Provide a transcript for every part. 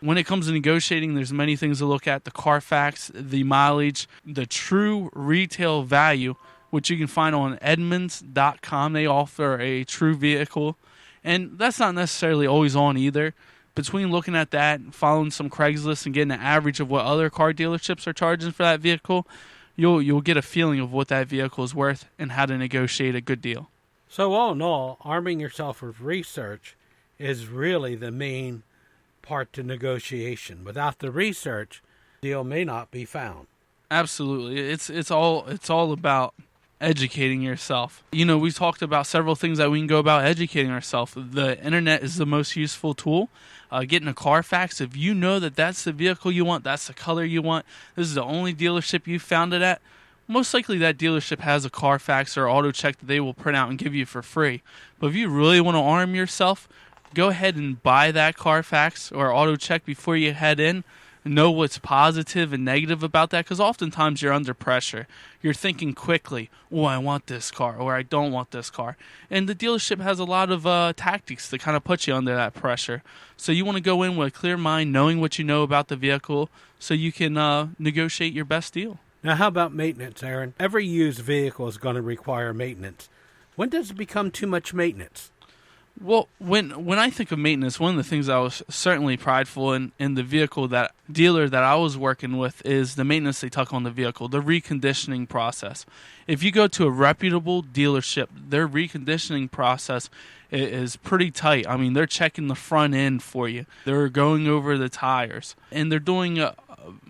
When it comes to negotiating, there's many things to look at: the Carfax, the mileage, the true retail value, which you can find on Edmunds.com. They offer a true vehicle, and that's not necessarily always on either. Between looking at that, following some Craigslist, and getting an average of what other car dealerships are charging for that vehicle, you'll get a feeling of what that vehicle is worth and how to negotiate a good deal. So all in all, arming yourself with research is really the main part to negotiation. Without the research, the deal may not be found. Absolutely. It's all about educating yourself. We talked about several things that we can go about educating ourselves. The internet is the most useful tool. Getting a Carfax, if you know that that's the vehicle you want, that's the color you want, this is the only dealership you found it at, most likely that dealership has a Carfax or auto check that they will print out and give you for free. But if you really want to arm yourself, go ahead and buy that Carfax or auto check before you head in. Know what's positive and negative about that, because oftentimes you're under pressure. You're thinking quickly, oh, I want this car, or I don't want this car. And the dealership has a lot of tactics to kind of put you under that pressure. So you want to go in with a clear mind, knowing what you know about the vehicle, so you can negotiate your best deal. Now, how about maintenance, Aaron? Every used vehicle is going to require maintenance. When does it become too much maintenance? Well, when I think of maintenance, one of the things I was certainly prideful in the vehicle dealer that I was working with is the maintenance they took on the vehicle, the reconditioning process. If you go to a reputable dealership, their reconditioning process is pretty tight. I mean, they're checking the front end for you. They're going over the tires, and they're doing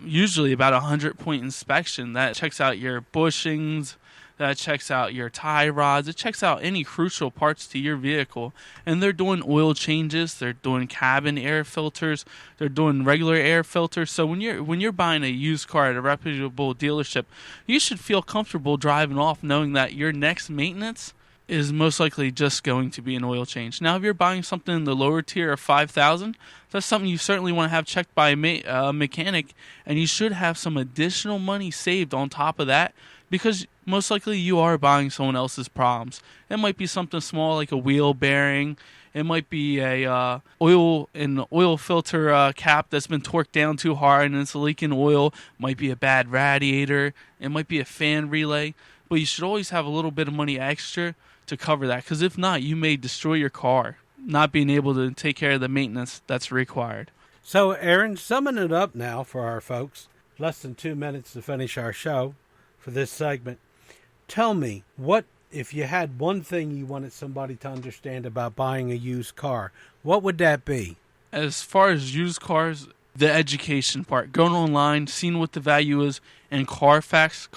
usually about 100-point inspection. That checks out your bushings, that checks out your tie rods, it checks out any crucial parts to your vehicle. And they're doing oil changes, they're doing cabin air filters, they're doing regular air filters. So when you're buying a used car at a reputable dealership, you should feel comfortable driving off knowing that your next maintenance is most likely just going to be an oil change. Now, if you're buying something in the lower tier of $5,000, that's something you certainly want to have checked by a mechanic, and you should have some additional money saved on top of that, because most likely you are buying someone else's problems. It might be something small like a wheel bearing. It might be an oil filter cap that's been torqued down too hard and it's leaking oil. It might be a bad radiator. It might be a fan relay. But you should always have a little bit of money extra to cover that, because if not, you may destroy your car, not being able to take care of the maintenance that's required. So, Aaron, summing it up now for our folks, less than 2 minutes to finish our show for this segment. Tell me, what if you had one thing you wanted somebody to understand about buying a used car, what would that be? As far as used cars, the education part, going online, seeing what the value is, and Carfax.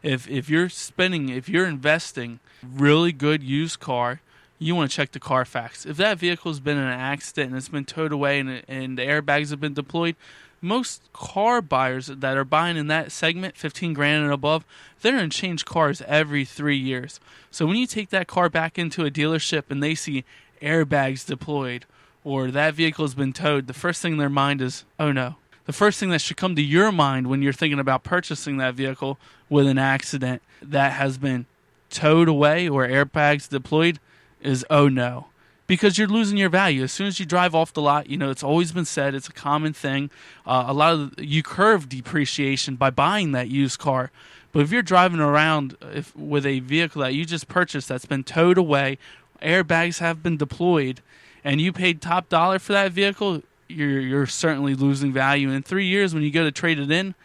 If you're investing really good used car, you want to check the Carfax. If that vehicle's been in an accident and it's been towed away and the airbags have been deployed, most car buyers that are buying in that segment, $15,000 and above, they're going to change cars every 3 years. So when you take that car back into a dealership and they see airbags deployed or that vehicle has been towed, the first thing in their mind is, oh no. The first thing that should come to your mind when you're thinking about purchasing that vehicle with an accident that has been towed away or airbags deployed is, oh no. Because you're losing your value. As soon as you drive off the lot, it's always been said, it's a common thing. You curve depreciation by buying that used car. But if you're driving around with a vehicle that you just purchased that's been towed away, airbags have been deployed, and you paid top dollar for that vehicle, you're certainly losing value. In 3 years, when you go to trade it in,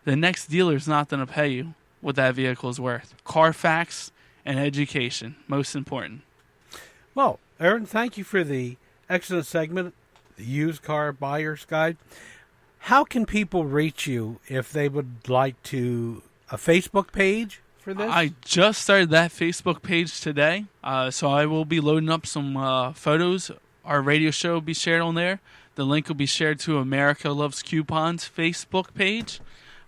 the next dealer is not going to pay you what that vehicle is worth. Carfax and education, most important. Well, Aaron, thank you for the excellent segment, the Used Car Buyer's Guide. How can people reach you if they would like to, a Facebook page for this? I just started that Facebook page today, so I will be loading up some photos. Our radio show will be shared on there. The link will be shared to America Loves Coupons Facebook page.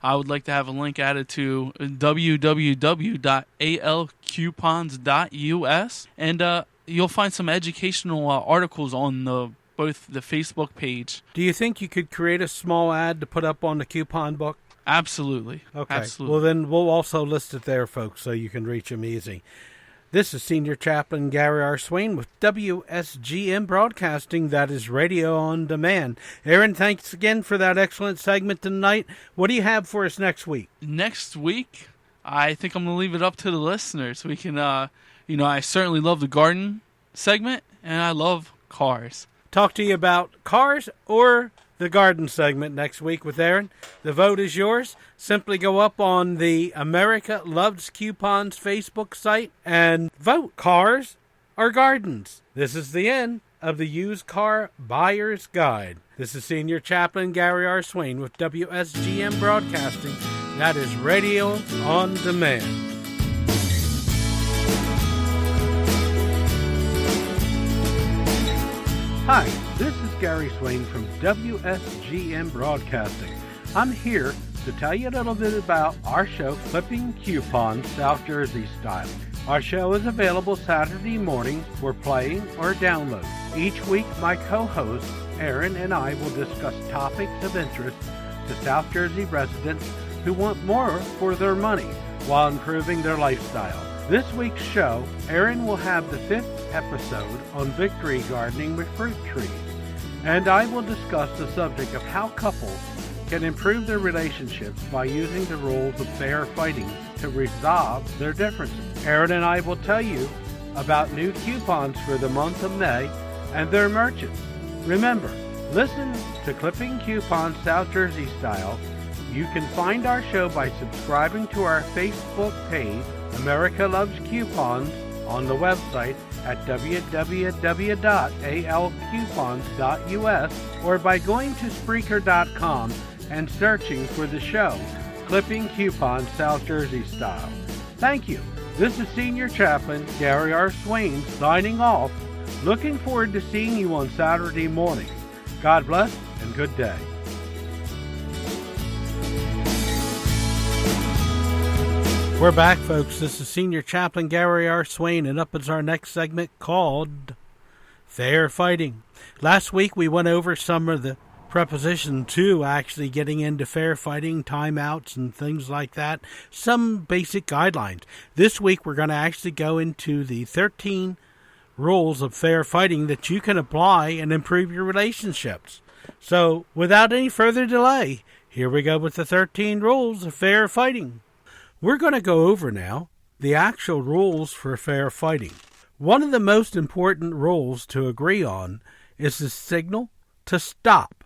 I would like to have a link added to www.alcoupons.us, and you'll find some educational articles on both the Facebook page. Do you think you could create a small ad to put up on the coupon book? Absolutely. Okay. Absolutely. Well, then we'll also list it there, folks, so you can reach them easy. This is Senior Chaplain Gary R. Swain with WSGM Broadcasting, that is Radio on Demand. Aaron, thanks again for that excellent segment tonight. What do you have for us next week? Next week, I think I'm going to leave it up to the listeners. We can, I certainly love the garden segment, and I love cars. Talk to you about cars or the garden segment next week with Aaron. The vote is yours. Simply go up on the America Loves Coupons Facebook site and vote cars or gardens. This is the end of the Used Car Buyer's Guide. This is Senior Chaplain Gary R. Swain with WSGM Broadcasting. That is Radio on Demand. Hi, this is Gary Swain from WSGM Broadcasting. I'm here to tell you a little bit about our show, Clipping Coupons, South Jersey Style. Our show is available Saturday mornings for playing or download. Each week, my co-host, Aaron, and I will discuss topics of interest to South Jersey residents who want more for their money while improving their lifestyle. This week's show, Aaron will have the 5th episode on victory gardening with fruit trees, and I will discuss the subject of how couples can improve their relationships by using the rules of fair fighting to resolve their differences. Aaron and I will tell you about new coupons for the month of May and their merchants. Remember, listen to Clipping Coupons South Jersey Style. You can find our show by subscribing to our Facebook page, America Loves Coupons, on the website at www.alcoupons.us or by going to Spreaker.com and searching for the show, Clipping Coupons South Jersey Style. Thank you. This is Senior Chaplain Gary R. Swain signing off. Looking forward to seeing you on Saturday morning. God bless and good day. We're back, folks. This is Senior Chaplain Gary R. Swain, and up is our next segment called Fair Fighting. Last week we went over some of the preposition to actually getting into fair fighting, timeouts, and things like that. Some basic guidelines. This week we're going to actually go into the 13 rules of fair fighting that you can apply and improve your relationships. So, without any further delay, here we go with the 13 rules of fair fighting. We're going to go over now the actual rules for fair fighting. One of the most important rules to agree on is the signal to stop.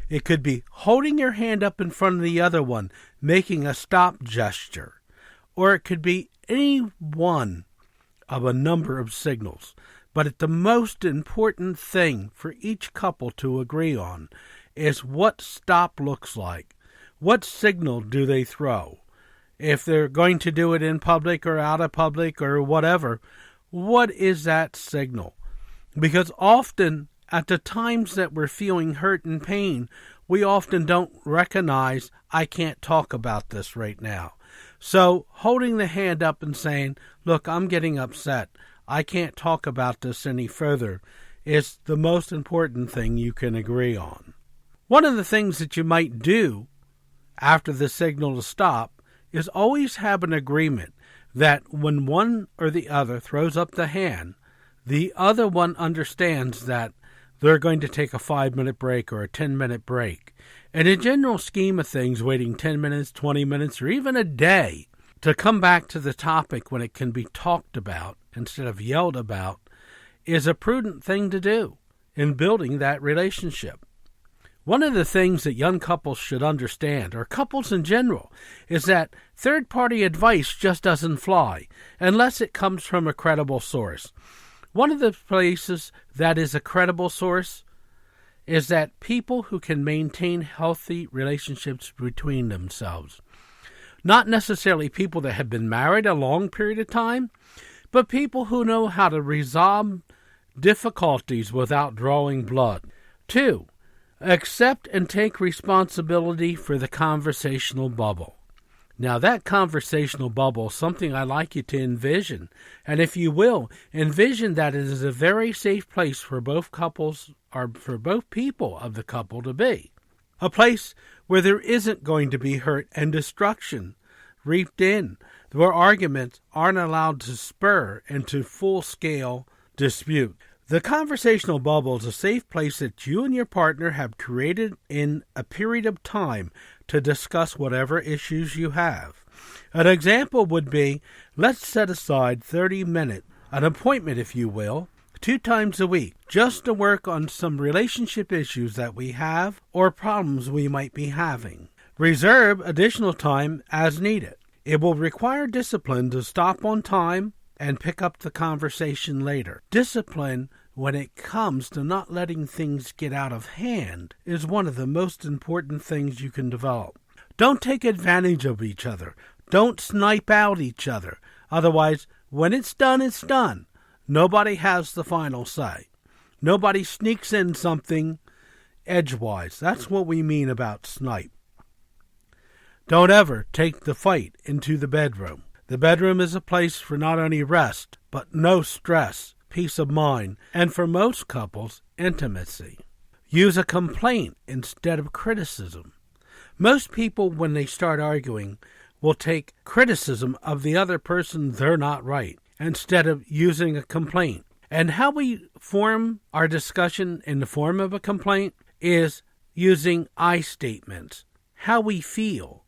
It could be holding your hand up in front of the other one, making a stop gesture, or it could be any one of a number of signals. But the most important thing for each couple to agree on is what stop looks like. What signal do they throw? If they're going to do it in public or out of public or whatever, what is that signal? Because often, at the times that we're feeling hurt and pain, we often don't recognize, I can't talk about this right now. So, holding the hand up and saying, look, I'm getting upset, I can't talk about this any further, is the most important thing you can agree on. One of the things that you might do after the signal to stop is always have an agreement that when one or the other throws up the hand, the other one understands that they're going to take a 5-minute break or a 10-minute break. And in general scheme of things, waiting 10 minutes, 20 minutes, or even a day to come back to the topic when it can be talked about instead of yelled about is a prudent thing to do in building that relationship. One of the things that young couples should understand, or couples in general, is that third-party advice just doesn't fly unless it comes from a credible source. One of the places that is a credible source is that people who can maintain healthy relationships between themselves. Not necessarily people that have been married a long period of time, but people who know how to resolve difficulties without drawing blood. 2, accept and take responsibility for the conversational bubble. Now, that conversational bubble is something I'd like you to envision. And if you will, envision that it is a very safe place for both couples, or for both people of the couple to be. A place where there isn't going to be hurt and destruction reaped in, where arguments aren't allowed to spur into full-scale dispute. The conversational bubble is a safe place that you and your partner have created in a period of time to discuss whatever issues you have. An example would be, let's set aside 30 minutes, an appointment if you will, 2 times a week, just to work on some relationship issues that we have or problems we might be having. Reserve additional time as needed. It will require discipline to stop on time and pick up the conversation later. Discipline when it comes to not letting things get out of hand is one of the most important things you can develop. Don't take advantage of each other. Don't snipe out each other. Otherwise, when it's done, it's done. Nobody has the final say. Nobody sneaks in something edgewise. That's what we mean about snipe. Don't ever take the fight into the bedroom. The bedroom is a place for not only rest, but no stress, peace of mind, and for most couples, intimacy. Use a complaint instead of criticism. Most people, when they start arguing, will take criticism of the other person they're not right, instead of using a complaint. And how we form our discussion in the form of a complaint is using I statements, how we feel,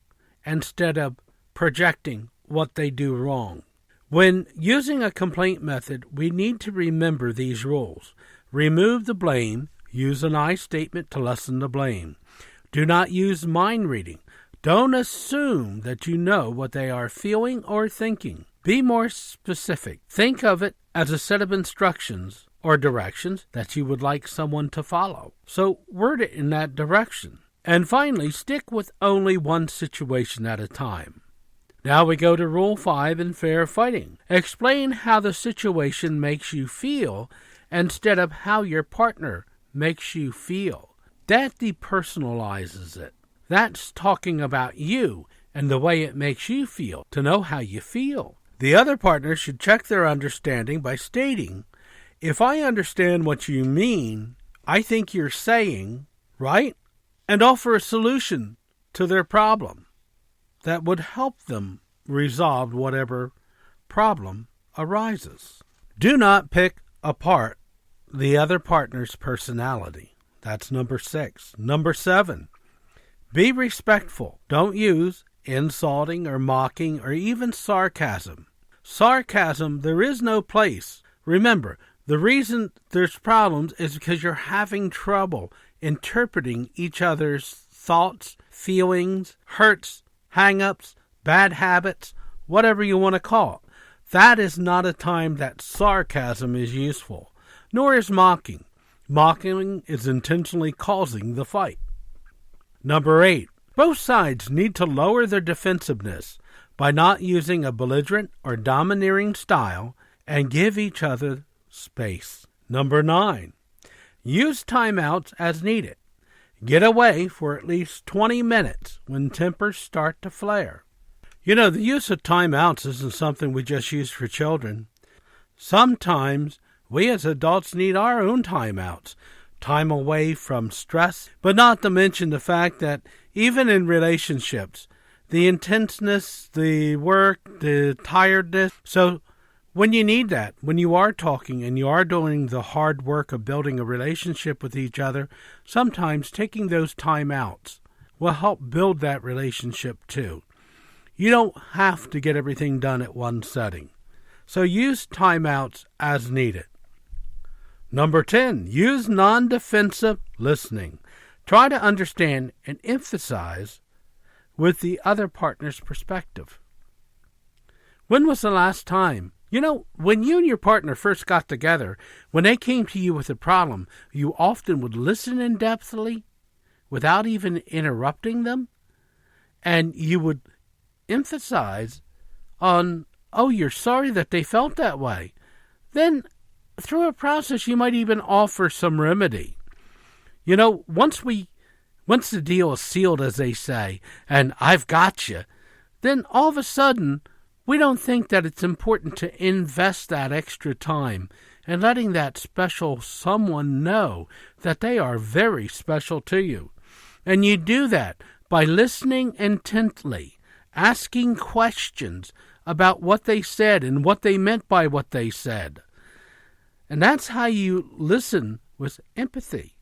instead of projecting what they do wrong. When using a complaint method, we need to remember these rules. Remove the blame. Use an I statement to lessen the blame. Do not use mind reading. Don't assume that you know what they are feeling or thinking. Be more specific. Think of it as a set of instructions or directions that you would like someone to follow. So word it in that direction. And finally, stick with only one situation at a time. Now we go to Rule 5 in fair fighting. Explain how the situation makes you feel instead of how your partner makes you feel. That depersonalizes it. That's talking about you and the way it makes you feel, to know how you feel. The other partner should check their understanding by stating, if I understand what you mean, I think you're saying, right? And offer a solution to their problem that would help them resolve whatever problem arises. Do not pick apart the other partner's personality. That's number 6. Number 7, be respectful. Don't use insulting or mocking or even sarcasm. Sarcasm, there is no place. Remember, the reason there's problems is because you're having trouble interpreting each other's thoughts, feelings, hurts, hang-ups, bad habits, whatever you want to call it. That is not a time that sarcasm is useful, nor is mocking. Mocking is intentionally causing the fight. Number 8, both sides need to lower their defensiveness by not using a belligerent or domineering style and give each other space. Number 9, use timeouts as needed. Get away for at least 20 minutes when tempers start to flare. You know, the use of timeouts isn't something we just use for children. Sometimes we as adults need our own timeouts, time away from stress, but not to mention the fact that even in relationships, the intenseness, the work, the tiredness. So when you need that, when you are talking and you are doing the hard work of building a relationship with each other, sometimes taking those timeouts will help build that relationship too. You don't have to get everything done at one setting. So use timeouts as needed. Number 10, use non-defensive listening. Try to understand and emphasize with the other partner's perspective. When was the last time? You know, when you and your partner first got together, when they came to you with a problem, you often would listen in-depthly without even interrupting them, and you would emphasize on, oh, you're sorry that they felt that way. Then, through a process, you might even offer some remedy. You know, once the deal is sealed, as they say, and I've got you, then all of a sudden, we don't think that it's important to invest that extra time and letting that special someone know that they are very special to you. And you do that by listening intently, asking questions about what they said and what they meant by what they said. And that's how you listen with empathy.